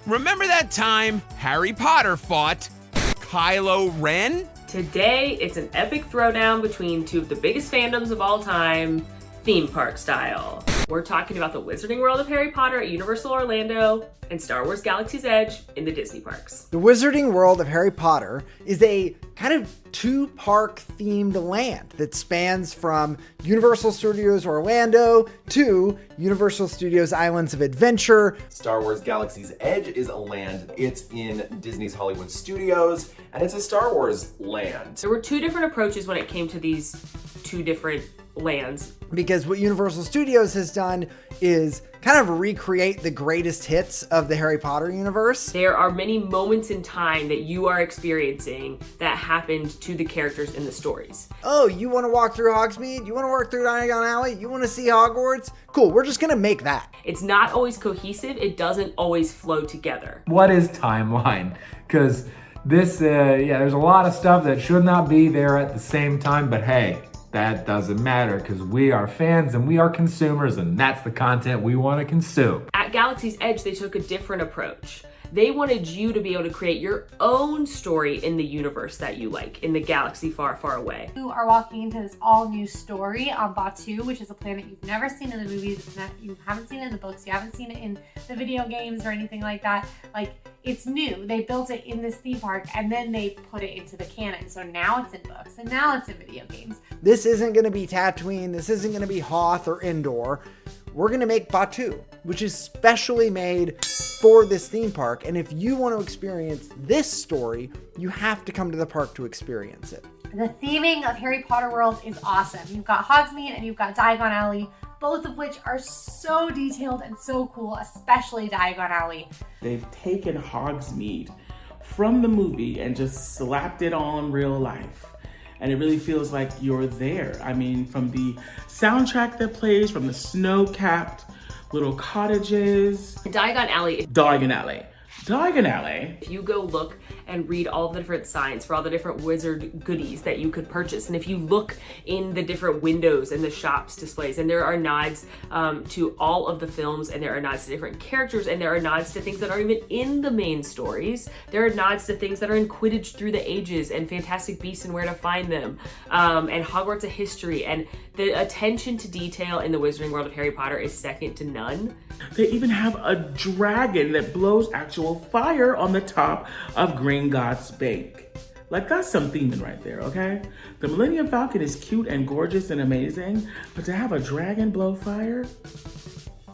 Remember that time Harry Potter fought Kylo Ren? Today, it's an epic throwdown between two of the biggest fandoms of all time, theme park style. We're talking about the Wizarding World of Harry Potter at Universal Orlando and Star Wars Galaxy's Edge in the Disney parks. The Wizarding World of Harry Potter is a kind of two-park themed land that spans from Universal Studios Orlando to Universal Studios Islands of Adventure. Star Wars Galaxy's Edge is a land. It's in Disney's Hollywood Studios, and it's a Star Wars land. There were two different approaches when it came to these two different lands. Because what Universal Studios has done is kind of recreate the greatest hits of the Harry Potter universe. There are many moments in time that you are experiencing that happened to the characters in the stories. Oh, you want to walk through Hogsmeade? You want to walk through Diagon Alley? You want to see Hogwarts? Cool, we're just going to make that. It's not always cohesive. It doesn't always flow together. What is timeline? Because this, there's a lot of stuff that should not be there at the same time, but hey, that doesn't matter because we are fans and we are consumers, and that's the content we want to consume. At Galaxy's Edge, they took a different approach. They wanted you to be able to create your own story in the universe that you like, in the galaxy far, far away. You are walking into this all-new story on Batuu, which is a planet you've never seen in the movies, you haven't seen it in the books, you haven't seen it in the video games or anything like that. Like, it's new. They built it in this theme park and then they put it into the canon. So now it's in books and now it's in video games. This isn't going to be Tatooine. This isn't going to be Hoth or Endor. We're going to make Batuu, which is specially made for this theme park. And if you want to experience this story, you have to come to the park to experience it. The theming of Harry Potter World is awesome. You've got Hogsmeade and you've got Diagon Alley, both of which are so detailed and so cool, especially Diagon Alley. They've taken Hogsmeade from the movie and just slapped it on real life. And it really feels like you're there. I mean, from the soundtrack that plays, from the snow-capped little cottages. Diagon Alley. Diagon Alley. Diagon Alley. If you go look and read all the different signs for all the different wizard goodies that you could purchase, and if you look in the different windows and the shops displays, and there are nods to all of the films, and there are nods to different characters, and there are nods to things that aren't even in the main stories. There are nods to things that are in Quidditch Through the Ages and Fantastic Beasts and Where to Find Them, and Hogwarts: A History, and the attention to detail in the Wizarding World of Harry Potter is second to none. They even have a dragon that blows actual fire on the top of Gringotts Bank. Like, that's some theming right there, okay? The Millennium Falcon is cute and gorgeous and amazing, but to have a dragon blow fire,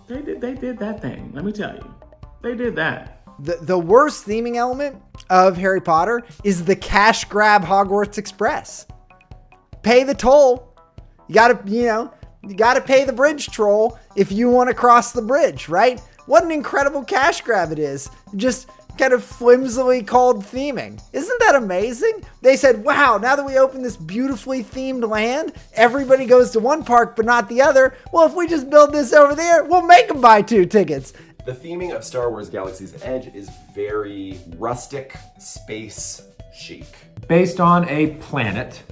they did that thing. Let me tell you, they did that. The worst theming element of Harry Potter is the cash grab Hogwarts Express. Pay the toll. You gotta pay the bridge troll if you want to cross the bridge, right? What an incredible cash grab it is. Just kind of flimsily called theming. Isn't that amazing? They said, wow, now that we open this beautifully themed land, everybody goes to one park but not the other. Well, if we just build this over there, we'll make them buy 2 tickets. The theming of Star Wars Galaxy's Edge is very rustic, space chic. Based on a planet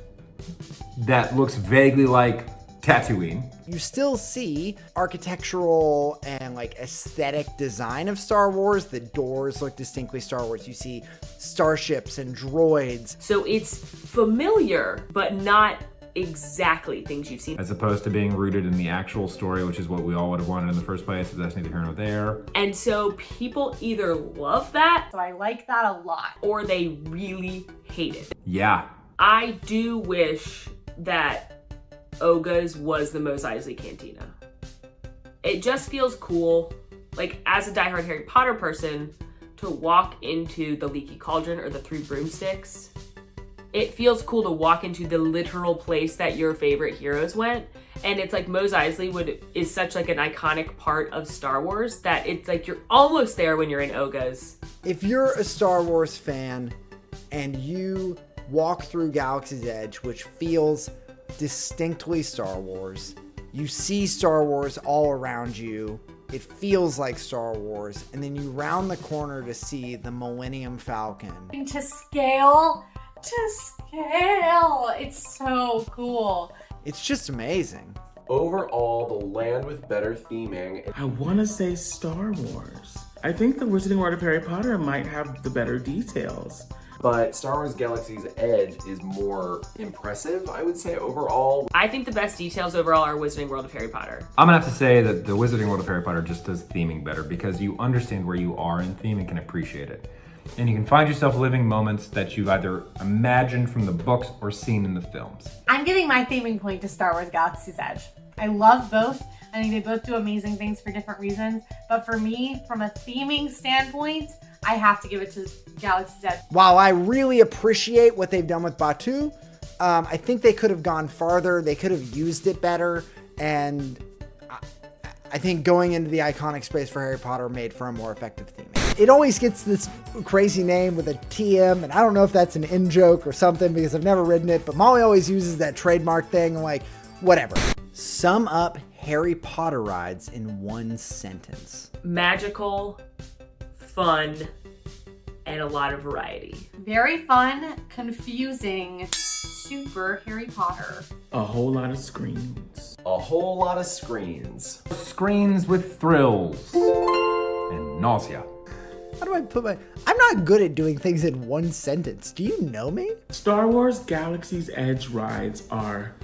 that looks vaguely like Tatooine. You still see architectural and like aesthetic design of Star Wars. The doors look distinctly Star Wars. You see starships and droids. So it's familiar, but not exactly things you've seen. As opposed to being rooted in the actual story, which is what we all would have wanted in the first place, but that's neither here nor there. And so people either love that, So I like that a lot. or they really hate it. Yeah. I do wish that Oga's was the Mos Eisley Cantina. It just feels cool, like as a diehard Harry Potter person, to walk into the Leaky Cauldron or the 3 Broomsticks. It feels cool to walk into the literal place that your favorite heroes went. And it's like Mos Eisley is such like an iconic part of Star Wars that it's like you're almost there when you're in Oga's. If you're a Star Wars fan and you walk through Galaxy's Edge, which feels distinctly Star Wars, you see Star Wars all around you, it feels like Star Wars, and then you round the corner to see the Millennium Falcon. To scale, it's so cool. It's just amazing. Overall, the land with better theming. I want to say Star Wars, I think the Wizarding World of Harry Potter might have the better details. But Star Wars Galaxy's Edge is more impressive, I would say, overall. I think the best details overall are Wizarding World of Harry Potter. I'm gonna have to say that the Wizarding World of Harry Potter just does theming better because you understand where you are in theme and can appreciate it. And you can find yourself living moments that you've either imagined from the books or seen in the films. I'm giving my theming point to Star Wars Galaxy's Edge. I love both. I think they both do amazing things for different reasons. But for me, from a theming standpoint, I have to give it to Galaxy's Edge. While I really appreciate what they've done with Batuu, I think they could have gone farther. They could have used it better. And I think going into the iconic space for Harry Potter made for a more effective theme. It always gets this crazy name with a TM, and I don't know if that's an in-joke or something because I've never written it, but Molly always uses that trademark thing. I'm like, whatever. Sum up Harry Potter rides in one sentence. Magical, fun, and a lot of variety. Very fun, confusing, super Harry Potter. A whole lot of screens. A whole lot of screens. Screens with thrills and nausea. How do I put my... I'm not good at doing things in one sentence. Do you know me? Star Wars Galaxy's Edge rides are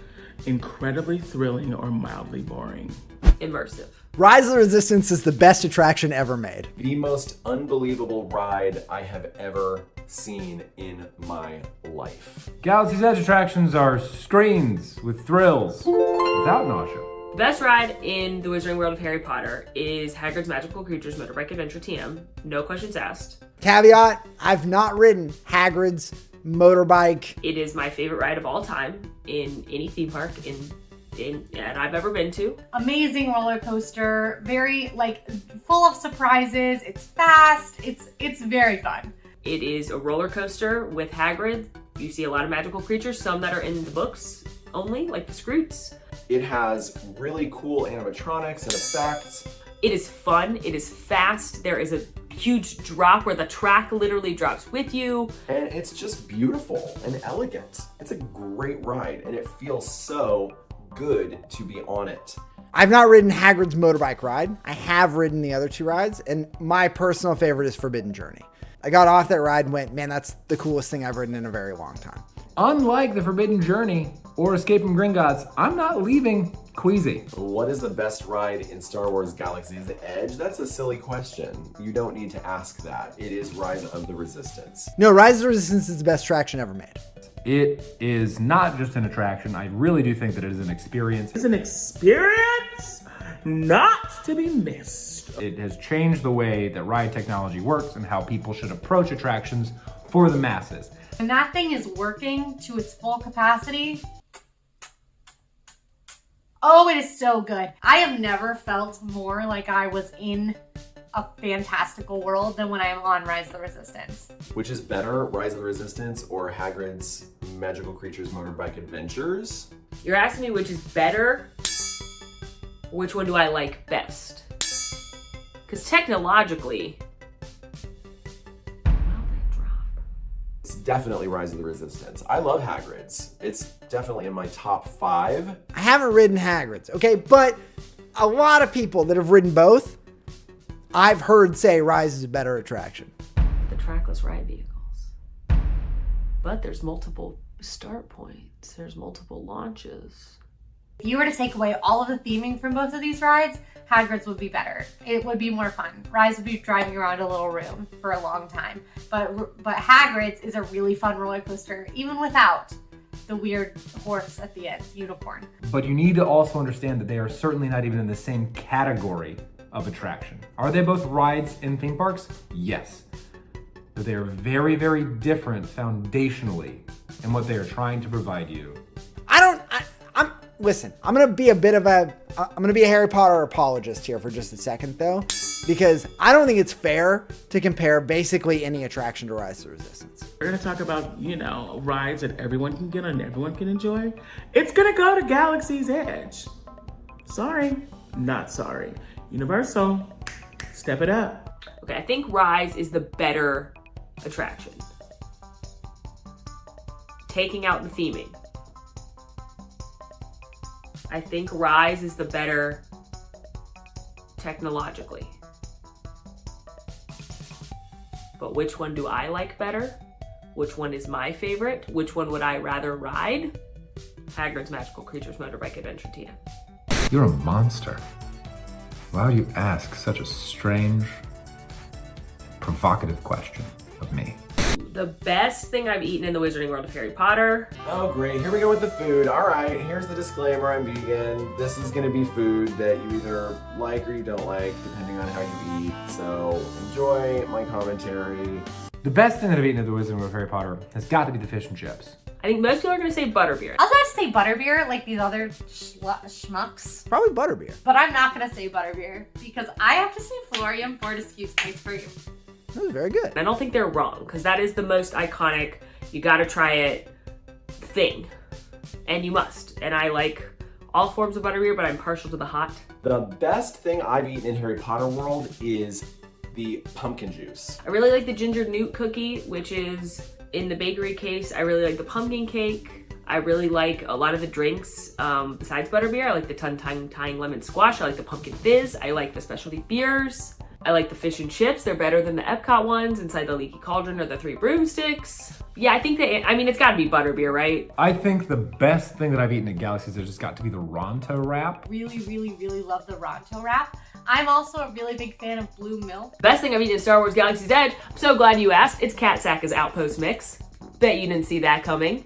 incredibly thrilling or mildly boring. Immersive. Rise of the Resistance is the best attraction ever made. The most unbelievable ride I have ever seen in my life. Galaxy's Edge attractions are screens with thrills without nausea. The best ride in the Wizarding World of Harry Potter is Hagrid's Magical Creatures Motorbike Adventure TM. No questions asked. Caveat, I've not ridden Hagrid's motorbike. It is my favorite ride of all time in any theme park and I've ever been to. Amazing roller coaster, very full of surprises. It's fast. It's very fun. It is a roller coaster with Hagrid. You see a lot of magical creatures, some that are in the books only, like the Scroots. It has really cool animatronics and effects. It is fun. It is fast. There is a huge drop where the track literally drops with you. And it's just beautiful and elegant. It's a great ride and it feels so good to be on it. I've not ridden Hagrid's motorbike ride. I have ridden the other two rides, and my personal favorite is Forbidden Journey. I got off that ride and went, man, that's the coolest thing I've ridden in a very long time. Unlike the Forbidden Journey or Escape from Gringotts, I'm not leaving queasy. What is the best ride in Star Wars Galaxy's Edge? That's a silly question. You don't need to ask that. It is Rise of the Resistance. No, Rise of the Resistance is the best attraction ever made. It is not just an attraction. I really do think that it is an experience. It's an experience not to be missed. It has changed the way that ride technology works and how people should approach attractions for the masses. When that thing is working to its full capacity, oh, it is so good. I have never felt more like I was in a fantastical world than when I am on Rise of the Resistance. Which is better, Rise of the Resistance or Hagrid's Magical Creatures Motorbike Adventures? You're asking me which is better? Which one do I like best? Because technologically, well, that drop. It's definitely Rise of the Resistance. I love Hagrid's. It's definitely in my top 5. I haven't ridden Hagrid's, okay? But a lot of people that have ridden both, I've heard say Rise is a better attraction. The trackless ride vehicles. But there's multiple start points. There's multiple launches. If you were to take away all of the theming from both of these rides, Hagrid's would be better. It would be more fun. Rise would be driving around a little room for a long time. But Hagrid's is a really fun roller coaster, even without the weird horse at the end, unicorn. But you need to also understand that they are certainly not even in the same category of attraction. Are they both rides in theme parks? Yes. But they are very, very different foundationally in what they are trying to provide you. Listen, I'm going to be a Harry Potter apologist here for just a second though, because I don't think it's fair to compare basically any attraction to Rise of the Resistance. We're gonna talk about, rides that everyone can get on, everyone can enjoy. It's gonna go to Galaxy's Edge. Sorry, not sorry. Universal, step it up. Okay, I think Rise is the better attraction. Taking out the theming. I think Rise is the better technologically. but which one do I like better? Which one is my favorite? Which one would I rather ride? Hagrid's Magical Creatures Motorbike Adventure TM. You're a monster. Why would you ask such a strange, provocative question of me? The best thing I've eaten in the Wizarding World of Harry Potter. Oh, great. Here we go with the food. All right, here's the disclaimer. I'm vegan. This is going to be food that you either like or you don't like, depending on how you eat. So enjoy my commentary. The best thing that I've eaten at the Wizarding World of Harry Potter has got to be the fish and chips. I think most people are going to say butterbeer. I was about to say butterbeer, like these other schmucks. Probably butterbeer. But I'm not going to say butterbeer because I have to say Florian Fortescue's ice cream. That was very good. I don't think they're wrong, because that is the most iconic, you gotta try it thing. And you must. And I like all forms of butterbeer, but I'm partial to the hot. The best thing I've eaten in Harry Potter world is the pumpkin juice. I really like the ginger newt cookie, which is in the bakery case. I really like the pumpkin cake. I really like a lot of the drinks besides butterbeer. I like the tongue-tying lemon squash. I like the pumpkin fizz. I like the specialty beers. I like the fish and chips. They're better than the EPCOT ones inside the Leaky Cauldron or the Three Broomsticks. Yeah, I think it's gotta be butterbeer, right? I think the best thing that I've eaten at Galaxy's Edge has got to be the Ronto wrap. Really, really, really love the Ronto wrap. I'm also a really big fan of blue milk. Best thing I've eaten in Star Wars Galaxy's Edge. I'm so glad you asked. It's Cat Saka's Outpost Mix. Bet you didn't see that coming.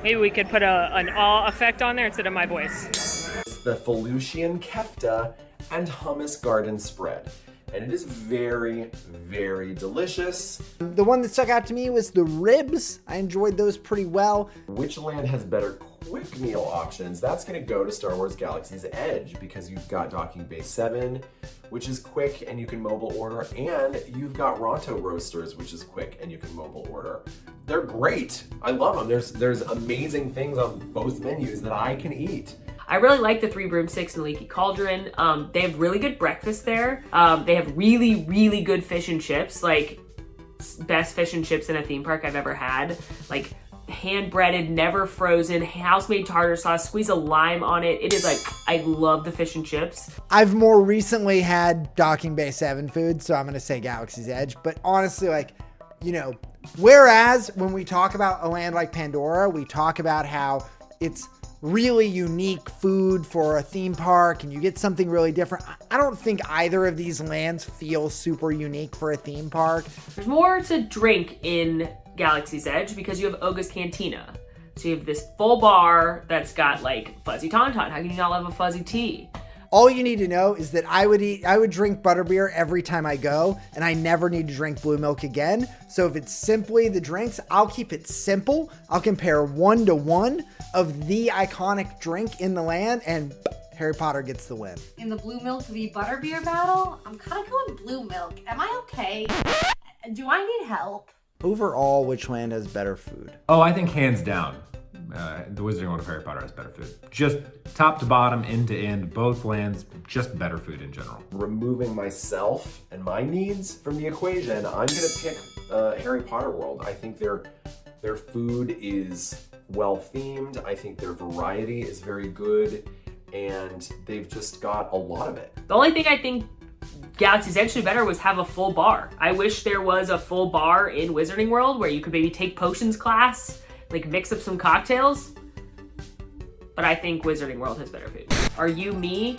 Maybe we could put an awe effect on there instead of my voice. It's the Felucian kefta and hummus garden spread. And it is very, very delicious. The one that stuck out to me was the ribs. I enjoyed those pretty well. Which land has better quick meal options? That's gonna go to Star Wars Galaxy's Edge because you've got Docking Bay 7, which is quick and you can mobile order, and you've got Ronto Roasters, which is quick and you can mobile order. They're great. I love them. There's amazing things on both menus that I can eat. I really like the Three Broomsticks and Leaky Cauldron. They have really good breakfast there. They have really, really good fish and chips, like best fish and chips in a theme park I've ever had. Like hand-breaded, never frozen, house-made tartar sauce, squeeze a lime on it. It is like, I love the fish and chips. I've more recently had Docking Bay 7 food, so I'm going to say Galaxy's Edge. But honestly, like, you know, whereas when we talk about a land like Pandora, we talk about how it's really unique food for a theme park and you get something really different. I don't think either of these lands feel super unique for a theme park. There's more to drink in Galaxy's Edge because you have Oga's Cantina. So you have this full bar that's got like fuzzy tauntaun. How can you not love a fuzzy tea? All you need to know is that I would drink butterbeer every time I go, and I never need to drink blue milk again. So if it's simply the drinks, I'll keep it simple. I'll compare 1-to-1 of the iconic drink in the land, and Harry Potter gets the win. In the blue milk v butterbeer battle, I'm kind of going blue milk. Am I okay? Do I need help? Overall, which land has better food? Oh, I think hands down, the Wizarding World of Harry Potter has better food. Just top to bottom, end to end, both lands, just better food in general. Removing myself and my needs from the equation, I'm gonna pick Harry Potter World. I think their food is well themed. I think their variety is very good, and they've just got a lot of it. The only thing I think Galaxy's Edge did better was have a full bar. I wish there was a full bar in Wizarding World where you could maybe take potions class, like mix up some cocktails. But I think Wizarding World has better food. Are you me?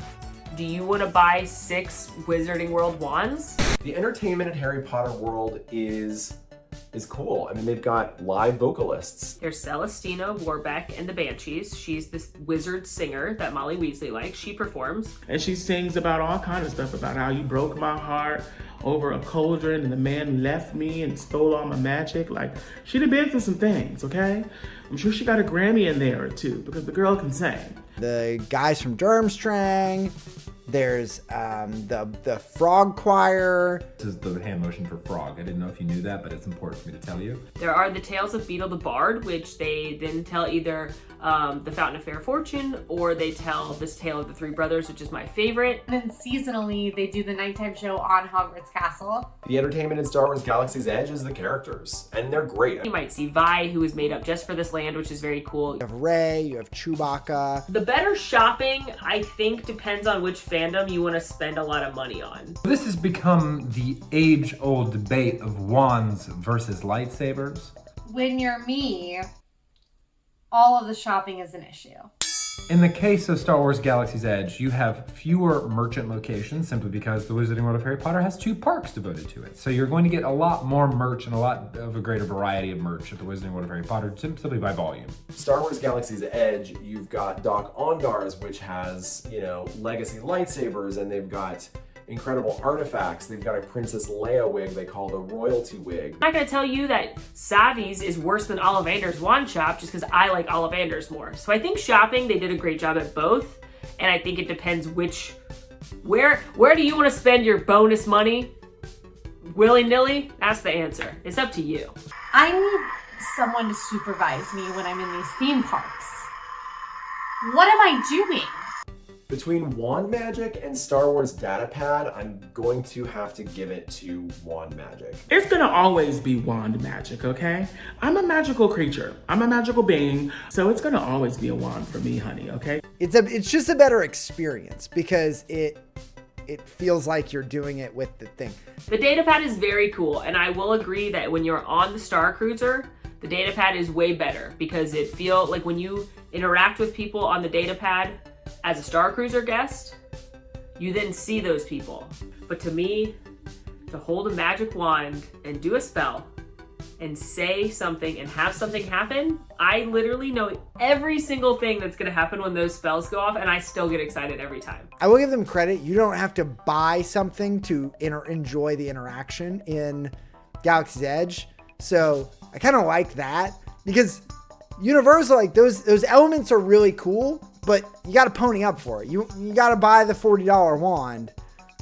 Do you want to buy 6 Wizarding World wands? The entertainment at Harry Potter World is cool. I mean, they've got live vocalists. There's Celestina Warbeck and the Banshees. She's this wizard singer that Molly Weasley likes. She performs. And she sings about all kinds of stuff, about how you broke my heart over a cauldron and the man left me and stole all my magic. Like, she done been through some things, okay? I'm sure she got a Grammy in there or two because the girl can sing. The guys from Durmstrang. There's the Frog Choir. This is the hand motion for frog. I didn't know if you knew that, but it's important for me to tell you. There are the Tales of Beetle the Bard, which they then tell either the Fountain of Fair Fortune, or they tell this Tale of the Three Brothers, which is my favorite. And then seasonally, they do the nighttime show on Hogwarts Castle. The entertainment in Star Wars Galaxy's Edge is the characters, and they're great. You might see Vi, who is made up just for this land, which is very cool. You have Rey, you have Chewbacca. The better shopping, I think, depends on which fan fandom you want to spend a lot of money on. This has become the age-old debate of wands versus lightsabers. When you're me, all of the shopping is an issue. In the case of Star Wars Galaxy's Edge, you have fewer merchant locations simply because the Wizarding World of Harry Potter has 2 parks devoted to it. So you're going to get a lot more merch and a lot of a greater variety of merch at the Wizarding World of Harry Potter simply by volume. Star Wars Galaxy's Edge, you've got Doc Ondar's, which has, legacy lightsabers, and they've got incredible artifacts. They've got a Princess Leia wig they call the royalty wig. I'm not gonna tell you that Savvy's is worse than Ollivander's wand shop just because I like Ollivander's more. So I think shopping, they did a great job at both. And I think it depends where do you want to spend your bonus money? Willy-nilly? That's the answer. It's up to you. I need someone to supervise me when I'm in these theme parks. What am I doing? Between Wand Magic and Star Wars Datapad, I'm going to have to give it to Wand Magic. It's gonna always be wand magic, okay? I'm a magical creature. I'm a magical being, so it's gonna always be a wand for me, honey, okay? It's just a better experience because it feels like you're doing it with the thing. The datapad is very cool, and I will agree that when you're on the Star Cruiser, the datapad is way better because it feels like when you interact with people on the datapad as a Star Cruiser guest, you then see those people. But to me, to hold a magic wand and do a spell and say something and have something happen, I literally know every single thing that's gonna happen when those spells go off, and I still get excited every time. I will give them credit. You don't have to buy something to enjoy the interaction in Galaxy's Edge. So I kind of like that because Universal, like those elements are really cool, but you got to pony up for it. You got to buy the $40 wand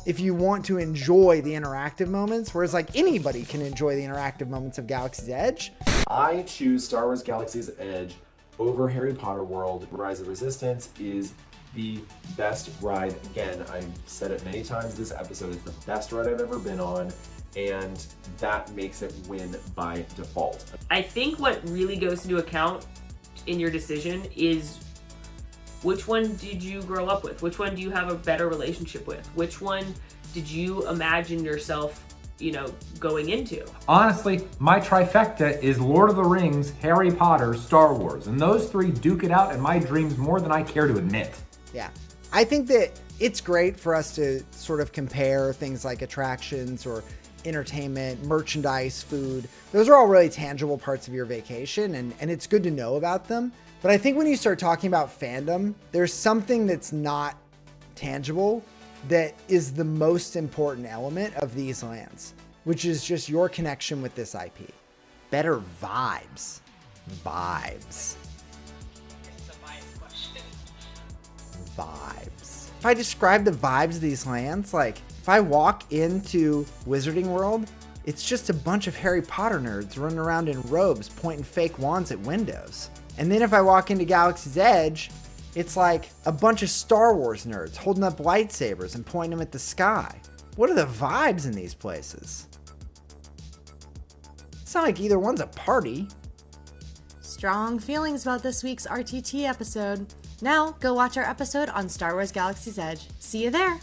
if you want to enjoy the interactive moments, whereas like anybody can enjoy the interactive moments of Galaxy's Edge. I choose Star Wars Galaxy's Edge over Harry Potter World. Rise of Resistance is the best ride. Again, I've said it many times this episode, it's the best ride I've ever been on, and that makes it win by default. I think what really goes into account in your decision is which one did you grow up with? Which one do you have a better relationship with? Which one did you imagine yourself, going into? Honestly, my trifecta is Lord of the Rings, Harry Potter, Star Wars. And those 3 duke it out in my dreams more than I care to admit. Yeah. I think that it's great for us to sort of compare things like attractions or entertainment, merchandise, food. Those are all really tangible parts of your vacation, and it's good to know about them. But I think when you start talking about fandom, there's something that's not tangible that is the most important element of these lands, which is just your connection with this IP. Better vibes. Vibes. Vibes. If I describe the vibes of these lands, like if I walk into Wizarding World, it's just a bunch of Harry Potter nerds running around in robes pointing fake wands at windows. And then if I walk into Galaxy's Edge, it's like a bunch of Star Wars nerds holding up lightsabers and pointing them at the sky. What are the vibes in these places? It's not like either one's a party. Strong feelings about this week's RTT episode. Now, go watch our episode on Star Wars Galaxy's Edge. See you there!